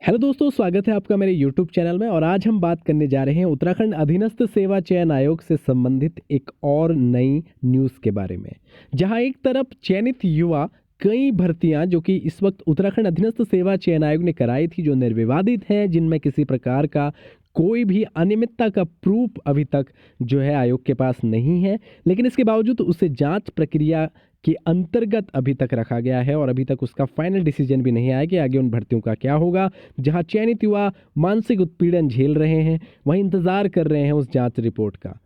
Hello दोस्तों, स्वागत है आपका मेरे YouTube चैनल में। और आज हम बात करने जा रहे हैं उत्तराखंड अधीनस्थ सेवा चयन आयोग से संबंधित एक और नई न्यूज़ के बारे में, जहां एक तरफ चयनित युवा कई भर्तियां जो कि इस वक्त उत्तराखंड अधीनस्थ सेवा चयन आयोग ने कराई थी, जो निर्विवादित हैं, जिनमें किसी प्रकार का कोई भी अनियमितता का प्रूफ अभी तक जो है आयोग के पास नहीं है, लेकिन इसके बावजूद उसे जांच प्रक्रिया के अंतर्गत अभी तक रखा गया है और अभी तक उसका फाइनल डिसीजन भी नहीं आया कि आगे उन भर्तियों का क्या होगा। जहां चयनित युवा मानसिक उत्पीड़न झेल रहे हैं, वहीं इंतजार कर रहे हैं उस जांच रिपोर्ट का।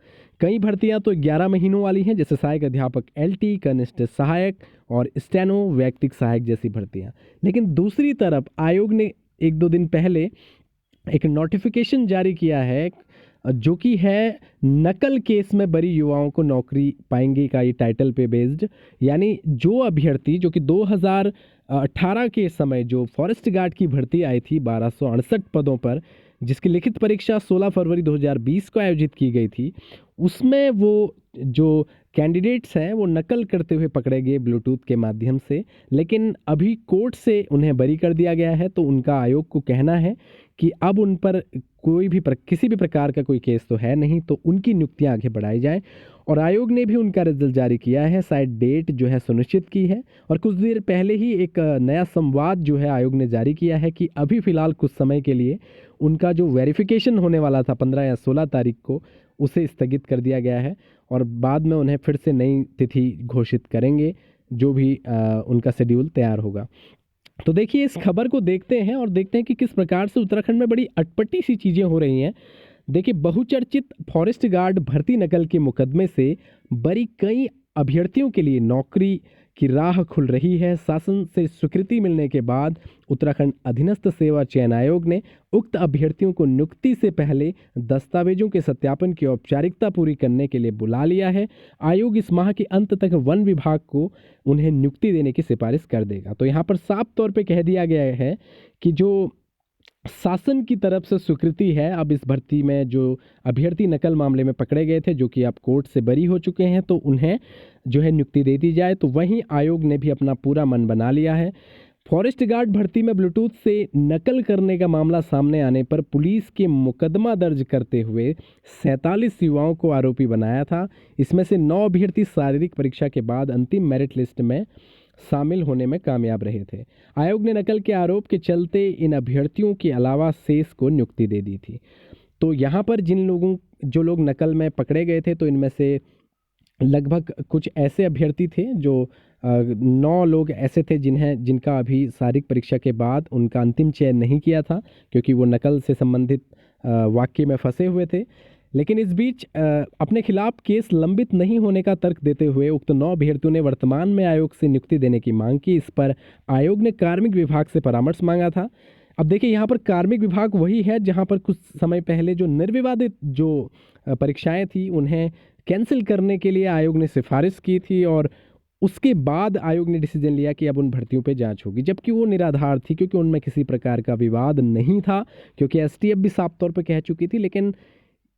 कई भर्तियां तो 11 महीनों वाली हैं, जैसे सहायक अध्यापक LT, कनिष्ठ सहायक और स्टेनो वैयक्तिक सहायक जैसी भर्तियां। लेकिन दूसरी तरफ आयोग ने एक दो दिन पहले एक नोटिफिकेशन जारी किया है, जो कि है नकल केस में बरी युवाओं को नौकरी पाएंगे का ये टाइटल पे बेस्ड। यानी जो अभ्यर्थी जो कि 2018 के समय जो फॉरेस्ट गार्ड की भर्ती आई थी 1268 पदों पर, जिसकी लिखित परीक्षा 16 फरवरी 2020 को आयोजित की गई थी, उसमें वो जो कैंडिडेट्स हैं वो नकल करते हुए पकड़े गए ब्लूटूथ के माध्यम से। लेकिन अभी कोर्ट से उन्हें बरी कर दिया गया है, तो उनका आयोग को कहना है कि अब उन पर कोई भी किसी भी प्रकार का कोई केस तो है नहीं, तो उनकी नियुक्तियां आगे बढ़ाई जाए। और आयोग ने भी उनका रिजल्ट जारी किया है, शायद डेट जो है सुनिश्चित की है। और कुछ देर पहले ही एक नया संवाद जो है आयोग ने जारी किया है कि अभी फ़िलहाल कुछ समय के लिए उनका जो वेरिफिकेशन होने वाला था 15 या 16 तारीख को, उसे स्थगित कर दिया गया है और बाद में उन्हें फिर से नई तिथि घोषित करेंगे, जो भी उनका शेड्यूल तैयार होगा। तो देखिए, इस खबर को देखते हैं और देखते हैं कि किस प्रकार से उत्तराखंड में बड़ी अटपटी सी चीज़ें हो रही हैं। देखिए, बहुचर्चित फॉरेस्ट गार्ड भर्ती नकल के मुकदमे से बरी कई अभ्यर्थियों के लिए नौकरी की राह खुल रही है। शासन से स्वीकृति मिलने के बाद उत्तराखंड अधीनस्थ सेवा चयन आयोग ने उक्त अभ्यर्थियों को नियुक्ति से पहले दस्तावेजों के सत्यापन की औपचारिकता पूरी करने के लिए बुला लिया है। आयोग इस माह के अंत तक वन विभाग को उन्हें नियुक्ति देने की सिफारिश कर देगा। तो यहाँ पर साफ तौर पे कह दिया गया है कि जो शासन की तरफ से स्वीकृति है, अब इस भर्ती में जो अभ्यर्थी नकल मामले में पकड़े गए थे, जो कि अब कोर्ट से बरी हो चुके हैं, तो उन्हें जो है नियुक्ति दे दी जाए। तो वहीं आयोग ने भी अपना पूरा मन बना लिया है। फॉरेस्ट गार्ड भर्ती में ब्लूटूथ से नकल करने का मामला सामने आने पर पुलिस के मुकदमा दर्ज करते हुए 47 युवाओं को आरोपी बनाया था। इसमें से 9 अभ्यर्थी शारीरिक परीक्षा के बाद अंतिम मेरिट लिस्ट में शामिल होने में कामयाब रहे थे। आयोग ने नकल के आरोप के चलते इन अभ्यर्थियों के अलावा शेष को नियुक्ति दे दी थी। तो यहाँ पर जो लोग नकल में पकड़े गए थे, तो इनमें से लगभग कुछ ऐसे अभ्यर्थी थे जो 9 लोग ऐसे थे जिनका अभी शारीरिक परीक्षा के बाद उनका अंतिम चयन नहीं किया था, क्योंकि वो नकल से संबंधित वाक्य में फंसे हुए थे। लेकिन इस बीच अपने खिलाफ केस लंबित नहीं होने का तर्क देते हुए उक्त 9 अभ्यर्थियों ने वर्तमान में आयोग से नियुक्ति देने की मांग की। इस पर आयोग ने कार्मिक विभाग से परामर्श मांगा था। अब देखिए, यहाँ पर कार्मिक विभाग वही है जहाँ पर कुछ समय पहले जो निर्विवादित जो परीक्षाएं थी, उन्हें कैंसिल करने के लिए आयोग ने सिफारिश की थी और उसके बाद आयोग ने डिसीजन लिया कि अब उन भर्तियों पे जांच होगी, जबकि वो निराधार थी, क्योंकि उनमें किसी प्रकार का विवाद नहीं था, क्योंकि STF भी साफ तौर पर कह चुकी थी। लेकिन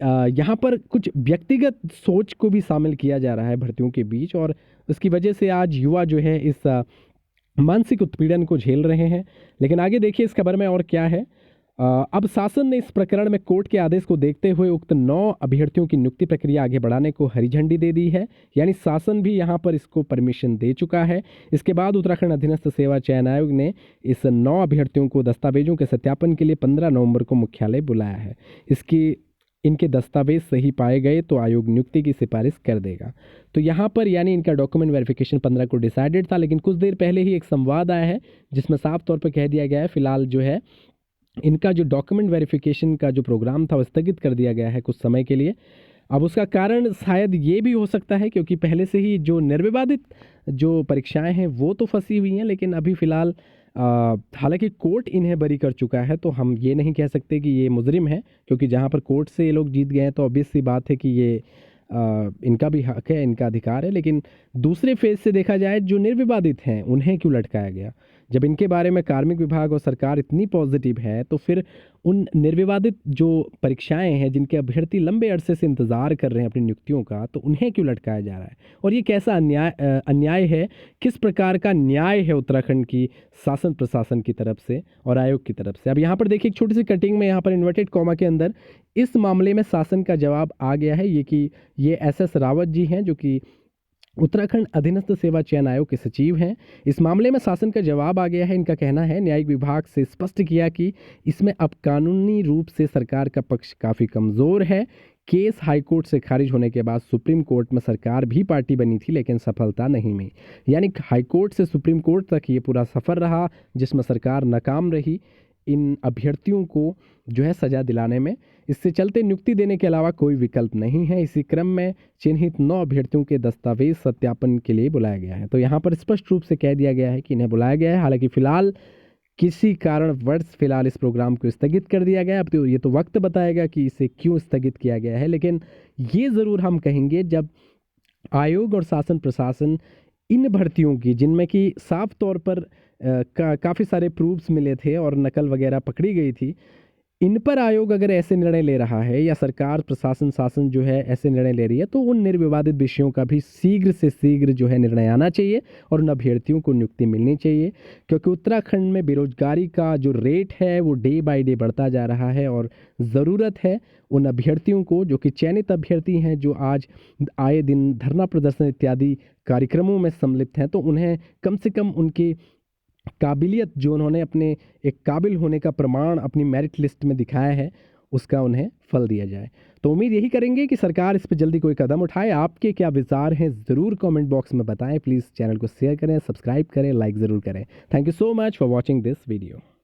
यहाँ पर कुछ व्यक्तिगत सोच को भी शामिल किया जा रहा है भर्तियों के बीच, और उसकी वजह से आज युवा जो है इस मानसिक उत्पीड़न को झेल रहे हैं। लेकिन आगे देखिए इस खबर में और क्या है। अब शासन ने इस प्रकरण में कोर्ट के आदेश को देखते हुए उक्त 9 अभ्यर्थियों की नियुक्ति प्रक्रिया आगे बढ़ाने को हरी झंडी दे दी है। यानी शासन भी यहाँ पर इसको परमिशन दे चुका है। इसके बाद उत्तराखंड अधीनस्थ सेवा चयन आयोग ने इस 9 अभ्यर्थियों को दस्तावेजों के सत्यापन के लिए 15 नवंबर को मुख्यालय बुलाया है। इनके दस्तावेज सही पाए गए तो आयोग नियुक्ति की सिफारिश कर देगा। तो यहाँ पर यानी इनका डॉक्यूमेंट वेरिफिकेशन 15 को डिसाइडेड था, लेकिन कुछ देर पहले ही एक संवाद आया है जिसमें साफ तौर पर कह दिया गया है फिलहाल जो है इनका जो डॉक्यूमेंट वेरिफिकेशन का जो प्रोग्राम था वो स्थगित कर दिया गया है कुछ समय के लिए। अब उसका कारण शायद ये भी हो सकता है क्योंकि पहले से ही जो निर्विवादित जो परीक्षाएं हैं वो तो फंसी हुई हैं, लेकिन अभी फ़िलहाल हालांकि कोर्ट इन्हें बरी कर चुका है, तो हम ये नहीं कह सकते कि ये मुजरिम है, क्योंकि जहाँ पर कोर्ट से ये लोग जीत गए हैं तो ऑब्वियस सी बात है कि ये इनका भी हक है, इनका अधिकार है। लेकिन दूसरे फेज से देखा जाए जो निर्विवादित हैं उन्हें क्यों लटकाया गया, जब इनके बारे में कार्मिक विभाग और सरकार इतनी पॉजिटिव है तो फिर उन निर्विवादित जो परीक्षाएं हैं जिनके अभ्यर्थी लंबे अरसे से इंतज़ार कर रहे हैं अपनी नियुक्तियों का, तो उन्हें क्यों लटकाया जा रहा है? और ये कैसा अन्याय है, किस प्रकार का न्याय है उत्तराखंड की शासन प्रशासन की तरफ से और आयोग की तरफ से? अब यहाँ पर देखिए एक छोटी सी कटिंग में यहाँ पर इन्वर्टेड कॉमा के अंदर इस मामले में शासन का जवाब आ गया है। ये एस रावत जी हैं जो कि उत्तराखंड अधीनस्थ सेवा चयन आयोग के सचिव हैं। इस मामले में शासन का जवाब आ गया है। इनका कहना है न्यायिक विभाग से स्पष्ट किया कि इसमें अब कानूनी रूप से सरकार का पक्ष काफ़ी कमज़ोर है। केस हाईकोर्ट से खारिज होने के बाद सुप्रीम कोर्ट में सरकार भी पार्टी बनी थी लेकिन सफलता नहीं मिली। यानी हाईकोर्ट से सुप्रीम कोर्ट तक ये पूरा सफ़र रहा जिसमें सरकार नाकाम रही इन अभ्यर्थियों को जो है सज़ा दिलाने में। इससे चलते नियुक्ति देने के अलावा कोई विकल्प नहीं है। इसी क्रम में चिन्हित 9 अभ्यर्थियों के दस्तावेज सत्यापन के लिए बुलाया गया है। तो यहाँ पर स्पष्ट रूप से कह दिया गया है कि इन्हें बुलाया गया है। हालांकि फिलहाल किसी कारणवश फिलहाल इस प्रोग्राम को स्थगित कर दिया गया है। अब तो ये तो वक्त बताएगा कि इसे क्यों स्थगित किया गया है, लेकिन ये ज़रूर हम कहेंगे जब आयोग और शासन प्रशासन इन भर्तियों की जिनमें कि साफ तौर पर काफ़ी सारे प्रूफ्स मिले थे और नकल वगैरह पकड़ी गई थी, इन पर आयोग अगर ऐसे निर्णय ले रहा है या सरकार प्रशासन शासन जो है ऐसे निर्णय ले रही है तो उन निर्विवादित विषयों का भी शीघ्र से शीघ्र जो है निर्णय आना चाहिए और उन अभ्यर्थियों को नियुक्ति मिलनी चाहिए। क्योंकि उत्तराखंड में बेरोजगारी का जो रेट है वो डे बाय डे बढ़ता जा रहा है और ज़रूरत है उन अभ्यर्थियों को जो कि चयनित अभ्यर्थी हैं जो आज आए दिन धरना प्रदर्शन इत्यादि कार्यक्रमों में सम्मिलित हैं, तो उन्हें कम से कम उनकी काबिलियत जो उन्होंने अपने एक काबिल होने का प्रमाण अपनी मेरिट लिस्ट में दिखाया है उसका उन्हें फल दिया जाए। तो उम्मीद यही करेंगे कि सरकार इस पर जल्दी कोई कदम उठाए। आपके क्या विचार हैं ज़रूर कमेंट बॉक्स में बताएं। प्लीज़ चैनल को शेयर करें, सब्सक्राइब करें, लाइक ज़रूर करें। Thank you so much for watching this video.